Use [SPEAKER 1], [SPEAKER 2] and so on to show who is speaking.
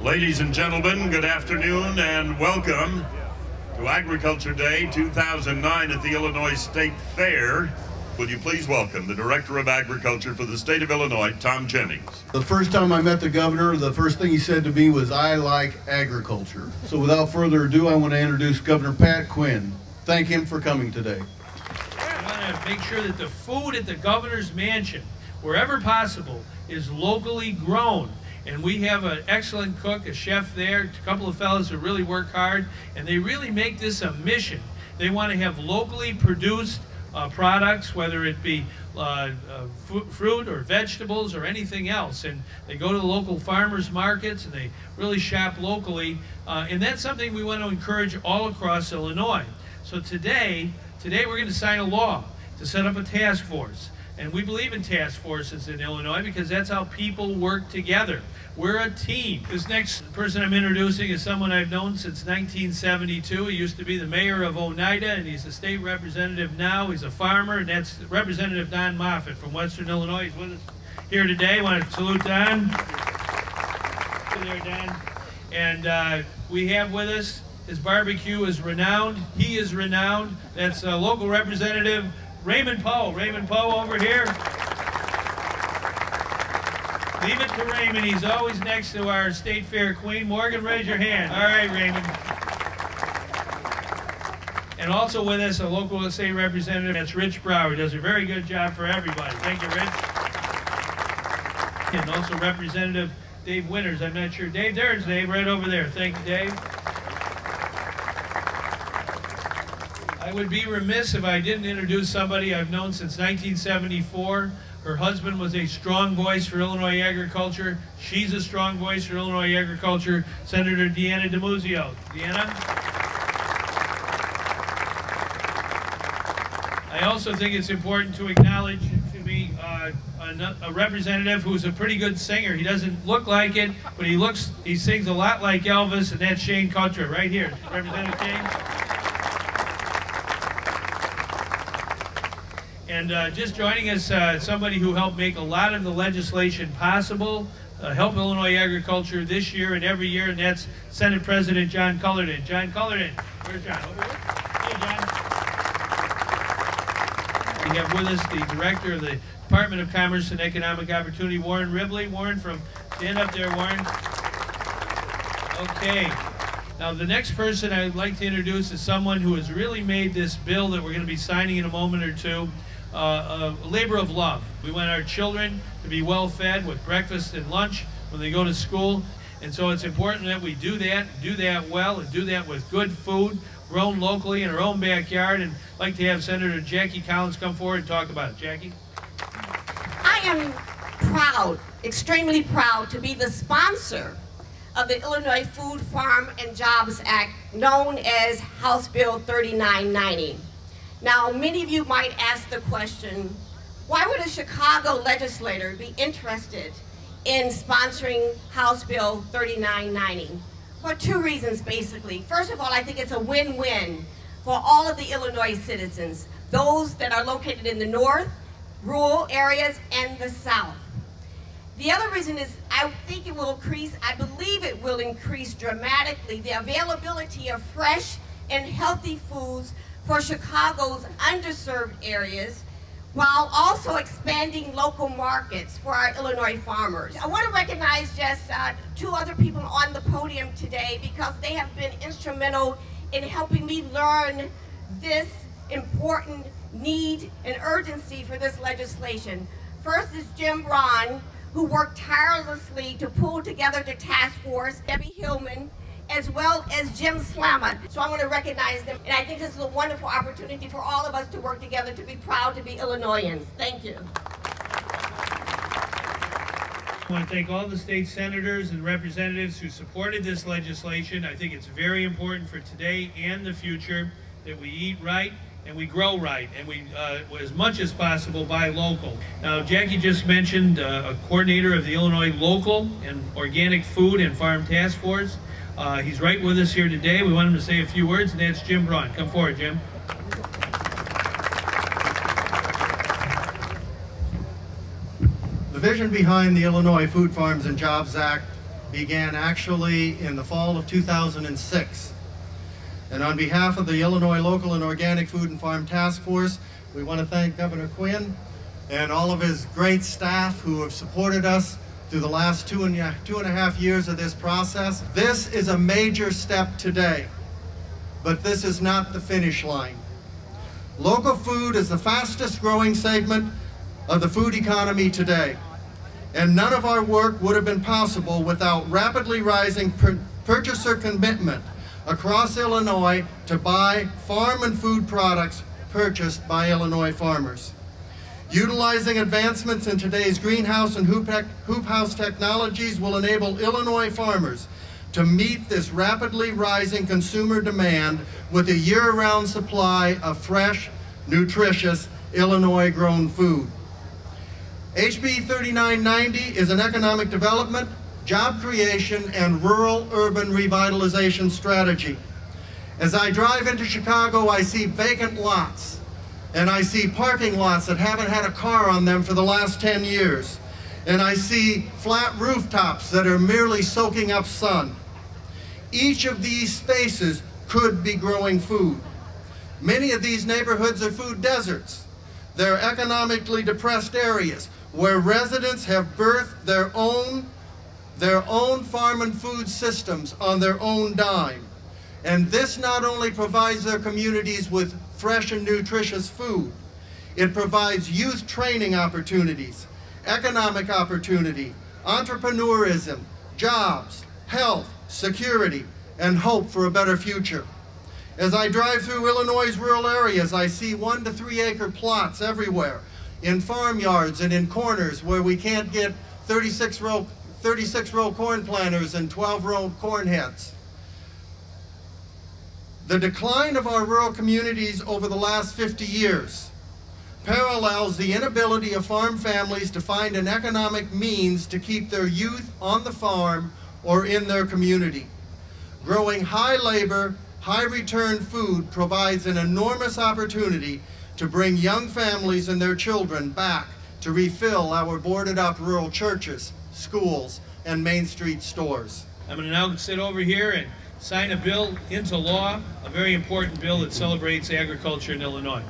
[SPEAKER 1] Ladies and gentlemen, good afternoon and welcome to Agriculture Day 2009 at the Illinois State Fair. Will you please welcome the Director of Agriculture for the state of Illinois, Tom Jennings.
[SPEAKER 2] The first time I met the governor, the first thing he said to me was, "I like agriculture." So without further ado, I want to introduce Governor Pat Quinn. Thank him for coming today.
[SPEAKER 3] I want to make sure that the food at the governor's mansion, wherever possible, is locally grown. And we have an excellent cook, a chef there, a couple of fellows who really work hard, and they really make this a mission. They want to have locally produced products, whether it be fruit or vegetables or anything else. And they go to the local farmers markets and they really shop locally. And that's something we want to encourage all across Illinois. So today we're going to sign a law to set up a task force. And we believe in task forces in Illinois because that's how people work together. We're a team. This next person I'm introducing is someone I've known since 1972. He used to be the mayor of Oneida, and he's a state representative now. He's a farmer, and that's Representative Don Moffitt from Western Illinois. He's with us here today. I want to salute Don. Good there, Don. And we have with us, his barbecue is renowned. He is renowned. That's local representative Raymond Poe. Raymond Poe over here. Leave it to Raymond. He's always next to our State Fair Queen. Morgan, raise your hand. All right, Raymond. And also with us, a local state representative, that's Rich Brower. He does a very good job for everybody. Thank you, Rich. And also Representative Dave Winters. I'm not sure. Dave, there's Dave, right over there. Thank you, Dave. I would be remiss if I didn't introduce somebody I've known since 1974. Her husband was a strong voice for Illinois agriculture. She's a strong voice for Illinois agriculture. Senator Deanna DiMuzio. Deanna? I also think it's important to acknowledge to be a representative who's a pretty good singer. He doesn't look like it, but he sings a lot like Elvis, and that's Shane Cutrer right here. Representative Shane. And just joining us, somebody who helped make a lot of the legislation possible, help Illinois agriculture this year and every year, and that's Senate President John Cullerton. John Cullerton. Where's John? Over here? Hey, John. We have with us the Director of the Department of Commerce and Economic Opportunity, Warren Ribley. Warren, stand up there, Warren. Okay. Now, the next person I'd like to introduce is someone who has really made this bill that we're going to be signing in a moment or two a labor of love. We want our children to be well fed with breakfast and lunch when they go to school, and so it's important that we do that well, and do that with good food grown locally in our own backyard. And I'd like to have Senator Jackie Collins come forward and talk about it. Jackie?
[SPEAKER 4] I am proud, extremely proud, to be the sponsor of the Illinois Food, Farm, and Jobs Act, known as House Bill 3990. Now, many of you might ask the question, why would a Chicago legislator be interested in sponsoring House Bill 3990? For two reasons, basically. First of all, I think it's a win-win for all of the Illinois citizens, those that are located in the north, rural areas, and the south. The other reason is I think it will increase, I believe it will increase dramatically the availability of fresh and healthy foods for Chicago's underserved areas, while also expanding local markets for our Illinois farmers. I want to recognize just two other people on the podium today because they have been instrumental in helping me learn this important need and urgency for this legislation. First is Jim Braun, who worked tirelessly to pull together the task force, Debbie Hillman, as well as Jim Slammer. So I want to recognize them, and I think this is a wonderful opportunity for all of us to work together to be proud to be Illinoisans. Thank you.
[SPEAKER 3] I want to thank all the state senators and representatives who supported this legislation. I think it's very important for today and the future that we eat right and we grow right, and we, as much as possible, buy local. Now, Jackie just mentioned a coordinator of the Illinois Local and Organic Food and Farm Task Force. He's right with us here today. We want him to say a few words, and that's Jim Braun. Come forward, Jim.
[SPEAKER 5] The vision behind the Illinois Food, Farms, and Jobs Act began actually in the fall of 2006. And on behalf of the Illinois Local and Organic Food and Farm Task Force, we want to thank Governor Quinn and all of his great staff who have supported us through the last two and a half years of this process. This is a major step today, but this is not the finish line. Local food is the fastest growing segment of the food economy today, and none of our work would have been possible without rapidly rising purchaser commitment across Illinois to buy farm and food products purchased by Illinois farmers. Utilizing advancements in today's greenhouse and hoop house technologies will enable Illinois farmers to meet this rapidly rising consumer demand with a year-round supply of fresh, nutritious, Illinois-grown food. HB3990 is an economic development, job creation, and rural-urban revitalization strategy. As I drive into Chicago, I see vacant lots, and I see parking lots that haven't had a car on them for the last 10 years. And I see flat rooftops that are merely soaking up sun. Each of these spaces could be growing food. Many of these neighborhoods are food deserts. They're economically depressed areas where residents have birthed their own farm and food systems on their own dime. And this not only provides their communities with fresh and nutritious food, it provides youth training opportunities, economic opportunity, entrepreneurism, jobs, health, security, and hope for a better future. As I drive through Illinois' rural areas, I see 1 to 3 acre plots everywhere, in farmyards and in corners where we can't get 36 row corn planters and 12 row corn heads. The decline of our rural communities over the last 50 years parallels the inability of farm families to find an economic means to keep their youth on the farm or in their community. Growing high labor, high return food provides an enormous opportunity to bring young families and their children back to refill our boarded up rural churches, schools, and Main Street stores.
[SPEAKER 3] I'm going to now sit over here and sign a bill into law, a very important bill that celebrates agriculture in Illinois.